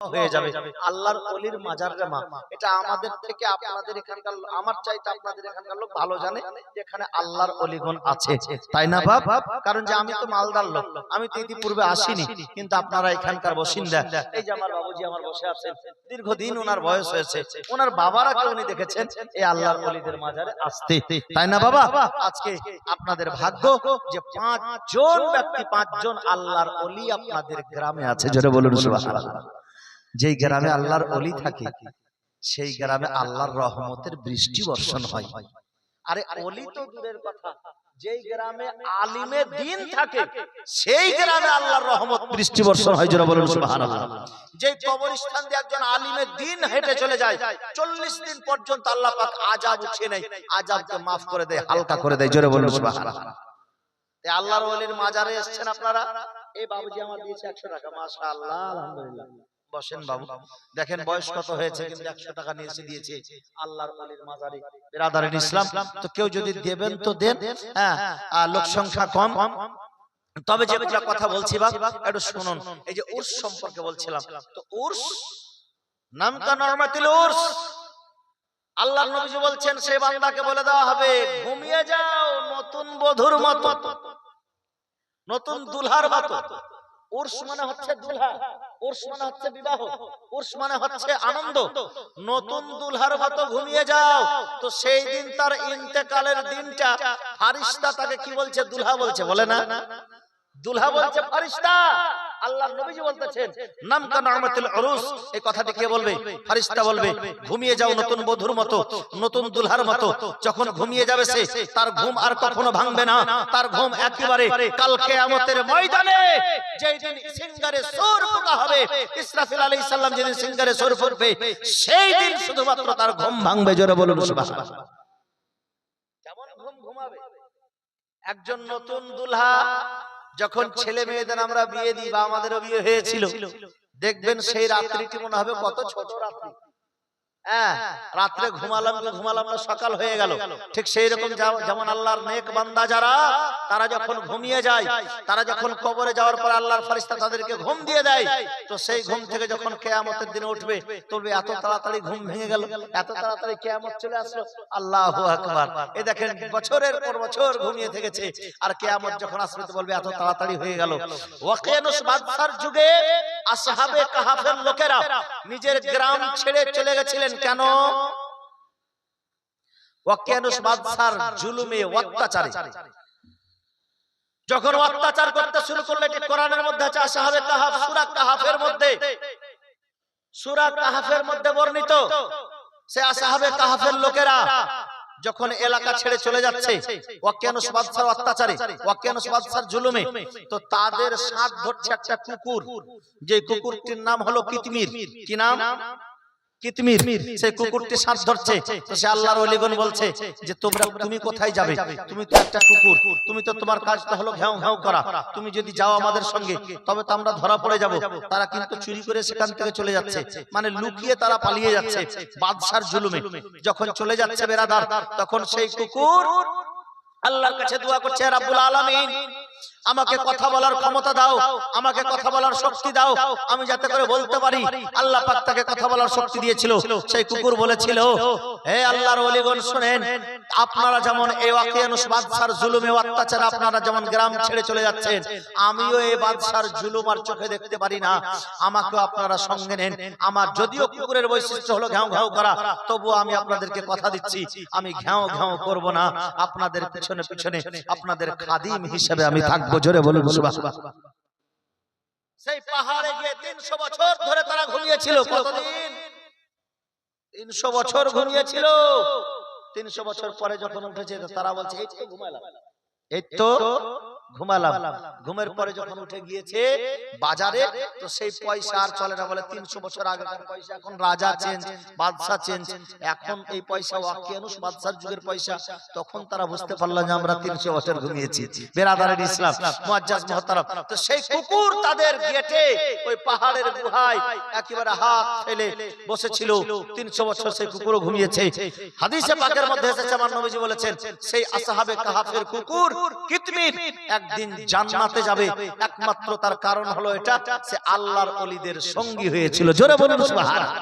হয়ে যাবে। আল্লাহর ওলির মাজার জামা এটা আমাদের থেকে আপনাদের এখানকার, আমার চাইতে আপনাদের এখানকার লোক ভালো জানে যেখানে আল্লাহর ওলিগণ আছে, তাই না বাপ? কারণ যে আমি তো মালদার লোক, আমি তো ইতিপূর্বে আসিনি, কিন্তু আপনারা এখানকার বাসিন্দা। এই যে আমার বাবুজি আমার বসে আছেন, দীর্ঘদিন ওনার বয়স হয়েছে, ওনার বাবারা কেউ উনি দেখেছেন এই আল্লাহর ওলিদের মাজারে আসতে, তাই না বাবা? আজকে আপনাদের ভাগ্য যে 5 জন ব্যক্তি, 5 জন আল্লাহর ওলি আপনাদের গ্রামে আছে। জোরে বলুন সুবহানাল্লাহ। যেই গ্রামে আল্লাহর ওলি থাকে সেই গ্রামে আল্লাহর রহমতের বৃষ্টি বর্ষণ হয়। আরে ওলি তো দূরের কথা, যেই গ্রামে আলিমে দ্বীন থাকে সেই গ্রামে আল্লাহর রহমত বৃষ্টি বর্ষণ হয়। জোরে বলুন সুবহানাল্লাহ। যেই কবরস্থান দিয়ে একজন আলিমে দ্বীন হেঁটে চলে যায় 40 দিন পর্যন্ত আল্লাহ পাক আযাব উঠিয়ে নেয়, আযাবকে maaf করে দেয়, হালকা করে দেয়। জোরে বলুন সুবহানাল্লাহ। এই আল্লাহর ওলির মাজারে এসেছেন আপনারা, এই বাবুজি আমার দিয়েছে 100 টাকা, মাশাআল্লাহ, আলহামদুলিল্লাহ। বসেন বাবু, দেখেন বয়স কত হয়েছে কিন্তু 100 টাকা নিয়ে এসে দিয়েছে আল্লাহর ওলির মাজারে। বিরাদারিন ইসলাম, তো কেউ যদি দেবেন তো দেন, হ্যাঁ, লোক সংখ্যা কম। তবে যে কথা বলছি বাপ একটু শুনুন। এই যে উর্স সম্পর্কে বলছিলাম, তো উর্স নাম কা নরমাতিল উর্স, আল্লাহর নবীজি বলছেন সেই বান্দাকে বলে দেওয়া হবে ঘুমিয়ে যাও নতুন বধূর মতো, নতুন দুলহার মতো। উর্স মানে হচ্ছে দুলহা, উর্স মানে হচ্ছে বিবাহ, উর্স মানে হচ্ছে আনন্দ। নতুন দুলহার মতো ঘুমিয়ে যাও। তো সেই দিন তার ইন্তেকালের দিনটা ফারিস্তা তাকে কি বলছে? দুলহা বলছে, বলে না? দুলহা বলছে ফারিস্তা। আল্লাহর নবীজি বলতেছেন নাম কা নরমাতিল উরুস, এই কথাটি কে বলবে? ফারিস্তা বলবে ঘুমিয়ে যাও নতুন বধূর মতো, নতুন দুলহার মতো। যখন ঘুমিয়ে যাবে সে, তার ঘুম আর কখনো ভাঙবে না, তার ঘুম একেবারে কাল কিয়ামতের ময়দানে যেই দিন সিংহারে সুর ফোঁকা হবে, ইসরাফিল আলাইহিস সালাম যেদিন সিংহারে সুর ফুঁকবে সেই দিন শুধুমাত্র তার ঘুম ভাঙবে। জোরে বলুন সুবহানাল্লাহ। কেমন ঘুম ঘুমাবে একজন নতুন দুলহা? যখন ছেলে মেয়েদের আমরা বিয়ে দিই বা আমাদেরও বিয়ে হয়েছিল, দেখবেন সেই রাত্রিটি মনে হবে কত ছোট রাত্রি। হ্যাঁ, রাত্রে ঘুমালাম না, সকাল হয়ে গেল। ঠিক সেই রকম যেমন আল্লাহর নেক বান্দা যারা, তারা যখন ঘুমিয়ে যায়, তারা যখন কবরে যাওয়ার পর আল্লাহর ফেরেশতা তাদেরকে ঘুম দিয়ে দেয়, তো সেই ঘুম থেকে যখন কিয়ামতের দিনে উঠবে, তবে এত তাড়াতাড়ি ঘুম ভেঙে গেল, এত তাড়াতাড়ি কিয়ামত চলে আসলো। আল্লাহু আকবার। এই দেখেন বছরের পর বছর ঘুমিয়ে থেকেছে, আর কিয়ামত যখন আসবে তো বলবে এত তাড়াতাড়ি হয়ে গেল। ওয়াকিয়ানুস বাদশার যুগে আসহাবে কাহাফের লোকেরা নিজের গ্রাম ছেড়ে চলে গেছিলেন। কেন? ওয়াকিয়ানুস বাদশার জুলুমে, অত্যাচারে। যখন অত্যাচার করতে শুরু করলে, এটি কোরআনের মধ্যে আছে, আসহাবে কাহাফ সূরা কাহাফের মধ্যে বর্ণিত। সে আসহাবে কাহাফের লোকেরা যখন এলাকা ছেড়ে চলে যাচ্ছে ওয়াকিয়ানুস বাদশার অত্যাচারে, ওয়াকিয়ানুস বাদশার জুলুমে, তো তাদের সাথ ধরছে একটা কুকুর, যে কুকুরটির নাম হলো কিতমির। কি নাম? কিতমির। সেই কুকুরটি সাথ ধরছে। তো সে আল্লাহর ওলিগণ বলছে যে তুমি কোথায় যাবে? তুমি তো একটা কুকুর, তুমি তো, তোমার কাজ তো হলো ঘ্যাও ঘ্যাও করা, তুমি যদি যাও আমাদের সঙ্গে তবে তো আমরা ধরা পড়ে যাব। তারা কিন্তু চুরি করে সেখান থেকে চলে যাচ্ছে, মানে লুকিয়ে তারা পালিয়ে যাচ্ছে বাদশার জুলুমে। যখন চলে যাচ্ছে বেরাদার, তখন সেই কুকুর আল্লাহর কাছে দোয়া করছে, রাব্বুল আলামিন আমাকে কথা বলার ক্ষমতা দাও, আমাকে কথা বলার শক্তি দাও, আমি যাতে করে বলতে পারি। আল্লাহ পাক তাকে কথা বলার শক্তি দিয়েছিল। সেই কুকুর বলেছিল, হে আল্লাহর ওলিগণ শুনেন, আপনারা যেমন এই ওয়াকিয়ানুস বাদশার জুলুমে অত্যাচারে আপনারা যেমন গ্রাম ছেড়ে চলে যাচ্ছেন, আমিও এই বাদশার জুলুম আর চোখে দেখতে পারি না, আমাকেও আপনারা সঙ্গে নেন। আমার যদিও কুকুরের বৈশিষ্ট্য হলো ঘ্যাও ঘ্যাও করা, তবুও আমি আপনাদেরকে কথা দিচ্ছি আমি ঘ্যাও ঘ্যাও করব না, আপনাদের পিছনে পিছনে আপনাদের খাদিম হিসেবে আমি থাকব। জোরে বলুন সুবহানাল্লাহ। সেই পাহাড়ে গিয়ে 300 বছর ধরে তারা ঘুমিয়েছিল। কতদিন? 300 বছর ঘুমিয়েছিল। 300 বছর পরে যখন উঠেছে তারা বলছে এই তো ঘুমালাম, এই তো ঘুমালাম। ঘুমের পরে যখন উঠে গিয়েছে বাজারে, তো সেই পয়সা আর চলে না, বলে 300 বছর আগেকার পয়সা, এখন রাজা চেঞ্জ, বাদশা চেঞ্জ, এখন এই পয়সা ওয়াকিয়ানুস বাদশার যুগের পয়সা। তখন তারা বুঝতে পারলো যে আমরা 300 বছর ঘুমিয়েছি। বেরাদারিন ইসলাম, মুআজ্জাজ মুহতারাম, তো সেই কুকুর তাদের গেটে ওই পাহাড়ের গুহায় একেবারে হাত ফেলে বসেছিল। 300 বছর সেই কুকুরও ঘুমিয়েছে। হাদিসে পাকের মধ্যে এসেছে, আমার নবীজি বলেছেন সেই আসহাবে কাহাফের কুকুর কিতমির একদিন জান্নাতে যাবে, একমাত্র তার কারণ হলো এটা, সে আল্লাহর ওলিদের সঙ্গী হয়েছিল। জোরে বলুন সুবহানাল্লাহ।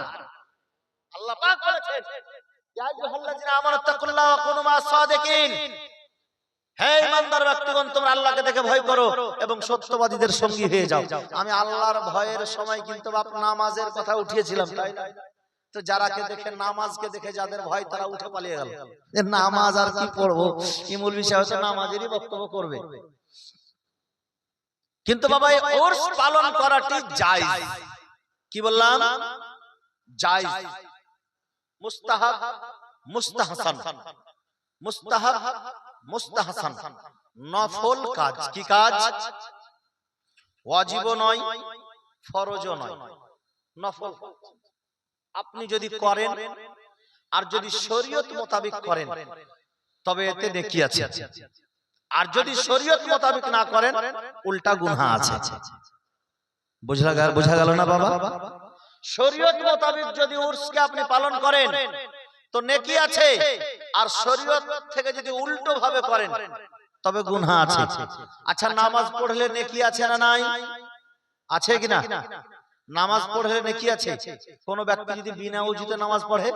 আল্লাহ পাক বলেছেন, ইয়া আইয়ুহাল্লাযিনা আমানু তাকুল্লাহা ওয়া কুনু মা'আস সাদিকিন, হে ঈমানদার ব্যক্তিগণ, তোমরা আল্লাহকে দেখে ভয় করো এবং সত্যবাদীদের সঙ্গী হয়ে যাও। আমি আল্লাহর ভয়ের সময় কিন্তু বাপ নামাজের কথা উঠিয়েছিলাম, তাই না? তো যারাকে দেখে, নামাজকে দেখে যাদের ভয়, তারা উঠে পালিয়ে গেল। নামাজ আর কি পড়বো, এই মৌলভী সাহেব তো নামাজেরই বক্তব্য করবে। কিন্তু বাবা এই উরস পালন করাটি জায়েজ। কি বললাম? জায়েজ, মুস্তাহাব, মুস্তাহসান। মুস্তাহাব, মুস্তাহসান, নফল কাজ। কি কাজ? ওয়াজিবও নয়, ফরজও নয়, নফল। আপনি যদি করেন আর যদি শরীয়ত মোতাবেক করেন তবে এতে নেকি আছে, আর যদি শরীয়ত মোতাবেক না করেন উল্টা গুনাহ আছে। বোঝা গেল না বাবা? শরীয়ত মোতাবেক যদি উরসকে আপনি পালন করেন তো নেকি আছে, আর শরীয়ত থেকে যদি উল্টো ভাবে করেন তবে গুনাহ আছে। আচ্ছা, নামাজ পড়লে নেকি আছে না নাই? আছে কিনা? নামাজ পড়লে নেকি আছে। কোন ব্যক্তি যদি বিনা ওযুতে নামাজ পড়ে,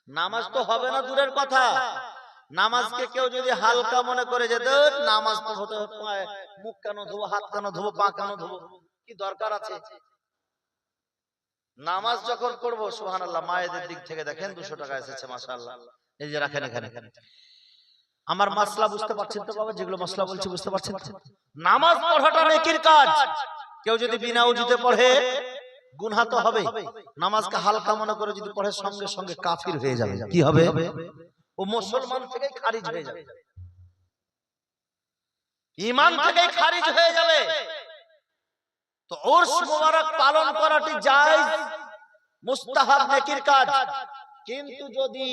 নামাজ তো হবে না দূরের কথা, নামাজকে কেউ যদি হালকা মনে করে যে নামাজ পড়তে মুখ কেন ধোবো, হাত কেন ধোবো, পা কেন ধোবো, কি দরকার আছে? নামাজ যখন পড়বো, সুবহানাল্লাহ, মায়েদের দিক থেকে দেখেন 200 টাকা এসেছে, মাশাআল্লাহ। এই যে রাখেন এখানে। আমার মাসলা বুঝতে পারছেন তো বাবা? যেগুলো মাসলা বলছি বুঝতে পারছেন? নামাজ পড়াটা নেকির কাজ। কেউ যদি বিনা ওযুতে পড়ে গুনাহ তো হবে। নামাজকে হালকা মনে করে যদি পড়ে সঙ্গে সঙ্গে কাফির হয়ে যাবে। কি হবে? ও মুসলমান থেকে খারিজ হয়ে যাবে, ঈমান থেকে খারিজ হয়ে যাবে। তো উরস মুবারক পালন করাটি জায়েজ, মুস্তাহাব, নেকির কাজ। কিন্তু যদি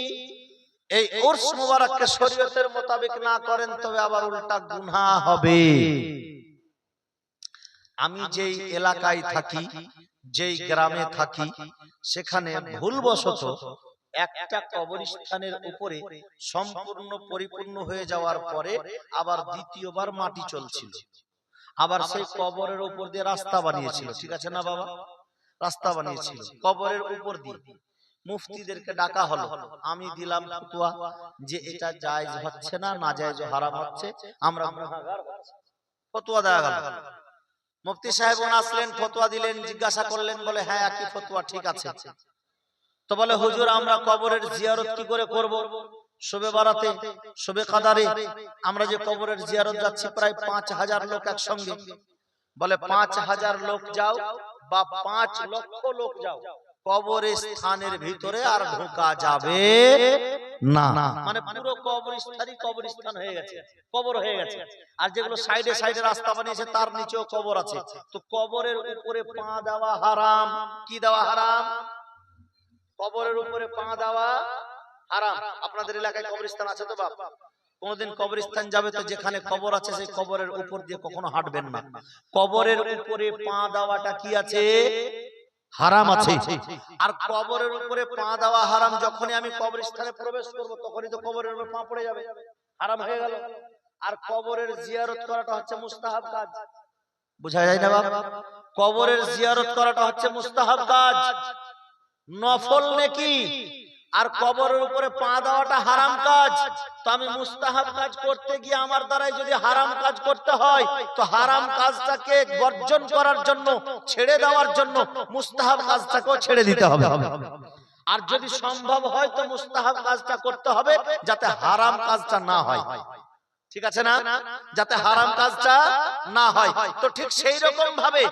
এই উরস মুবারককে শরীয়তের মোতাবেক না করেন তবে আবার উল্টা গুনাহ হবে। আমি যেই এলাকায় থাকি, যেই গ্রামে থাকি, সেখানে ভুলবশত একটা কবরস্থানের উপরে সম্পূর্ণ পরিপূর্ণ হয়ে যাওয়ার পরে আবার দ্বিতীয়বার মাটি চলছিল। আবার সেই কবরের উপর দিয়ে রাস্তা বানিয়েছিল। ঠিক আছে না বাবা? রাস্তা বানিয়েছিল কবরের উপর দিয়ে। মুফতিদেরকে ডাকা হলো, আমি দিলাম ফতোয়া যে এটা জায়েজ হচ্ছে না, নাজায়েজ হারাম হচ্ছে, আমরা গুনাহগার হচ্ছি। ফতোয়া দেয়া গেল। মুফতি সাহেব আসলেন, ফতোয়া দিলেন, জিজ্ঞাসা করলেন, বলে হ্যাঁ একই ফতোয়া, ঠিক আছে। তো বলে হুজুর, আমরা কবরের জিয়ারত কি করে করব? শবে বারাতে, শবে কাদারে আমরা যে কবরের জিয়ারত যাচ্ছি প্রায় 5000 লোক একসঙ্গে। বলে 5000 লোক যাও বা 5 লক্ষ লোক যাও, কবরের স্থানের ভিতরে আর ঢোকা যাবে না। মানে পুরো কবরস্থানই কবরস্থান হয়ে গেছে, কবর হয়ে গেছে। আর যেগুলো সাইডে সাইডে রাস্তা বানিয়েছে তার নিচেও কবর আছে। তো কবরের উপরে পা দেওয়া হারাম। কি দেওয়া হারাম? কবরের উপরে পা দেওয়া হারাম। আপনাদের এলাকায় কবরস্থান আছে তো বাপ? কোনদিন কবরস্থান যাবে তো যেখানে কবর আছে সেই কবরের উপর দিয়ে কখনো হাঁটবেন না। কবরের উপরে পা দেওয়াটা কি আছে? হারাম আছে। আর কবরের উপরে পা দেওয়া হারাম। যখনই আমি কবরস্থানে প্রবেশ করব তখনই তো কবরের উপরে পা পড়ে যাবে, হারাম হয়ে গেল। আর কবরের জিয়ারত করাটা হচ্ছে মুস্তাহাব কাজ। বুঝা যায় না বাবা? কবরের জিয়ারত করাটা হচ্ছে মুস্তাহাব কাজ, নফল নেকি। আর কবরের উপরে পা দেওয়াটা হারাম কাজ। তো আমি মুস্তাহাব কাজ করতে গিয়ে আমার দ্বারাই যদি হারাম কাজ করতে হয় তো হারাম কাজটাকে বর্জন করার জন্য, ছেড়ে দেওয়ার জন্য মুস্তাহাব কাজটাকেও ছেড়ে দিতে হবে। আর যদি সম্ভব হয় তো মুস্তাহাব কাজটা করতে হবে যাতে হারাম কাজটা না হয়। ঠিক আছে না? যাতে হারাম কাজটা না হয়। তো ঠিক সেই রকম ভাবে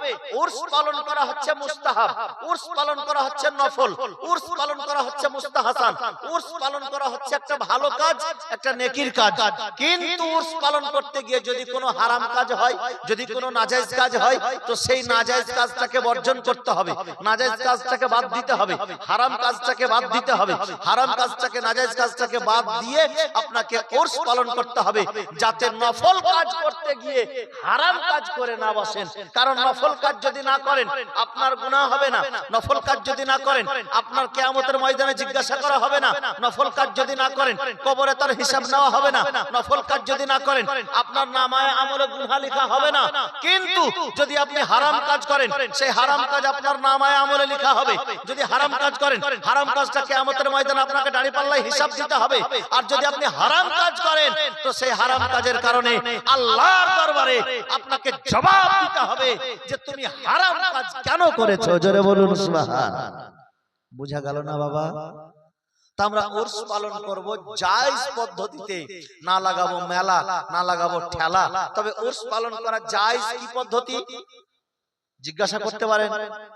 উরস পালন করা হচ্ছে মুস্তাহাব, উরস পালন করা হচ্ছে নফল, উরস পালন করা হচ্ছে মুস্তাহসান, উরস পালন করা হচ্ছে একটা ভালো কাজ, একটা নেকির কাজ। কিন্তু উরস পালন করতে গিয়ে যদি কোনো হারাম কাজ হয়, যদি কোনো নাজায়েজ কাজ হয় তো সেই নাজায়েজ কাজটাকে বর্জন করতে হবে, নাজায়েজ কাজটাকে বাদ দিতে হবে, হারাম কাজটাকে বাদ দিতে হবে, হারাম কাজটাকে, নাজায়েজ কাজটাকে বাদ দিয়ে আপনাকে উরস পালন করতে হবে। যাতে নফল কাজ করতে গিয়ে হারাম কাজ করে না বসেন। কারণ নফল কাজ যদি না করেন আপনার গুনাহ হবে না, নফল কাজ যদি না করেন আপনার কিয়ামতের ময়দানে জিজ্ঞাসা করা হবে না, নফল কাজ যদি না করেন কবরে তার হিসাব নেওয়া হবে না, নফল কাজ যদি না করেন আপনার নামায়ে আমলে গুনাহ লেখা হবে না। কিন্তু যদি আপনি হারাম কাজ করেন সেই হারাম কাজ আপনার নামায়ে আমলে লেখা হবে। যদি হারাম কাজ করেন হারাম কাজটা কিয়ামতের ময়দানে আপনাকে দাঁড়িপাল্লায় হিসাব দিতে হবে। আর যদি আপনি হারাম কাজ করেন তো সেই হারাম কাজের কারণে আল্লাহর দরবারে আপনাকে জবাব দিতে হবে যে তুমি হারাম কাজ কেন করেছো। জোরে বলুন সুবহানাল্লাহ। বুঝা গেল না বাবা? তা আমরা উরস পালন করব জায়েজ পদ্ধতিতে, না লাগাবো মেলা, না লাগাবো ঠেলা। তবে উরস পালন করা জায়েজ কি পদ্ধতি জিজ্ঞাসা করতে পারেন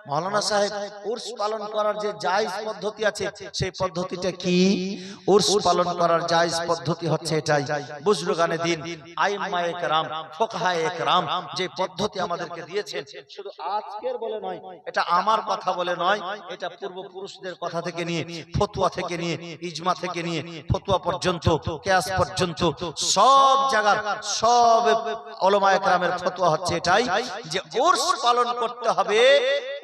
মাওলানা সাহেব, উরস পালন করার যে জায়েজ পদ্ধতি আছে সেই পদ্ধতিটা কি? উরস পালন করার জায়েজ পদ্ধতি হচ্ছে এটাই। বুজুর্গানে দিন, আইম্মায়ে কেরাম, ফুকাহায়ে কেরাম যে পদ্ধতি আমাদেরকে দিয়েছেন, শুধু আজকের বলে নয়, এটা আমার কথা বলে নয়, এটা পূর্বপুরুষদের কথা থেকে নিয়ে, ফতোয়া থেকে নিয়ে, ইজমা থেকে নিয়ে, ফতোয়া পর্যন্ত, কিয়াস পর্যন্ত সব জায়গার সব উলামায়ে কেরামের ফতোয়া হচ্ছে এটাই যে উরস পালন করতে হবে।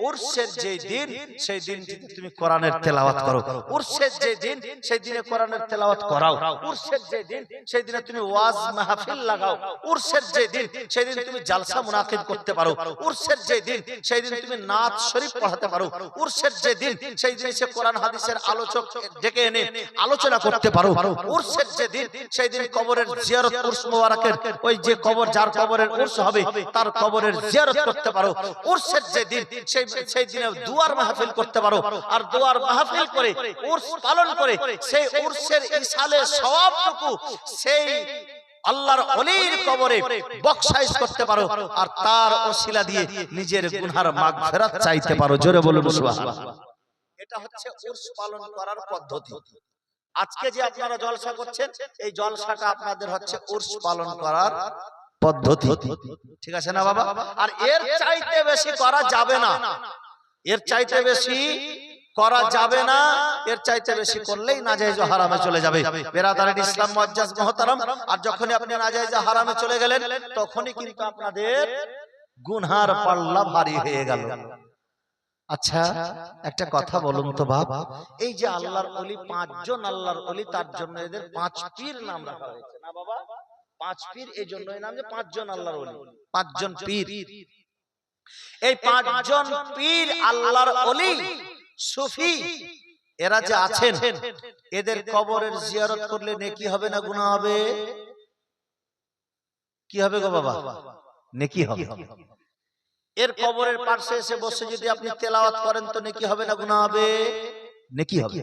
উরসের যে দিন সেই দিন তুমি কোরআনের তেলাওয়াত করো, উরসের যে দিন সেই দিনে কোরআনের তেলাওয়াত করাও, উরসের যে দিন সেই দিনে তুমি ওয়াজ মাহফিল লাগাও, উরসের যে দিন সেই দিন তুমি জালসা মুনাকিদ করতে পারো, উরসের যে দিন সেই দিন তুমি নাত শরীফ পড়াতে পারো, উরসের যে দিন সেই দিন সে কোরআন হাদিসের আলোচক ডেকে এনে আলোচনা করতে পারো, উরসের যে দিন সেই দিন কবরের জিয়ারত, উরস মুবারকের ওই যে কবর যার কবরের উরস হবে তার কবরের জিয়ারত করতে পারো, উরসের যে দিন সেই দিনে দুয়ার মাহফিল করতে পারো। আর দুয়ার মাহফিল করে উরস পালন করে সেই উরসের ইসালে সওয়াবটুকু সেই আল্লাহর ওলির কবরে বখশাইশ করতে পারো আর তার ওসিলা দিয়ে নিজের গুনার মাগফিরাত চাইতে পারো। জোরে বলুন সুবহানাল্লাহ। এটা হচ্ছে উরস পালন করার পদ্ধতি। আজকে যে আপনারা জলসা করছেন এই জলসাটা আপনাদের হচ্ছে উরস পালন করার পদ্ধতি। ঠিক আছে না বাবা? আর এর চাইতে বেশি করা যাবে না, এর চাইতে বেশি করা যাবে না, এর চাইতে বেশি করলেই নাজায়েজ ও হারামে চলে যাবে। বেরাদারিন ইসলাম মুআজ্জাজ মুহতারাম, আর যখনই আপনি নাজায়েজ ও হারামে চলে গেলেন তখনই কিন্তু আপনাদের গুনহার পাল্লা ভারী হয়ে গেল। আচ্ছা একটা কথা বলুন তো বাবা, এই যে আল্লাহর ওলি পাঁচজন আল্লাহর ওলি, তার জন্য এদের পাঁচ পীর নাম রাখা হয়েছে না বাবা? পাঁচ পীর এই জন্যই নাম যে পাঁচজন আল্লাহর ওলি, পাঁচজন পীর। এই পাঁচজন পীর আল্লাহর ওলি সুফি এরা যে আছেন এদের কবরের জিয়ারত করলে নেকি হবে না গুনাহ হবে? কি হবে গো বাবা? নেকি হবে। এর কবরের পাশে এসে বসে যদি আপনি তেলাওয়াত করেন তো নেকি হবে না গুনাহ হবে? নেকি হবে।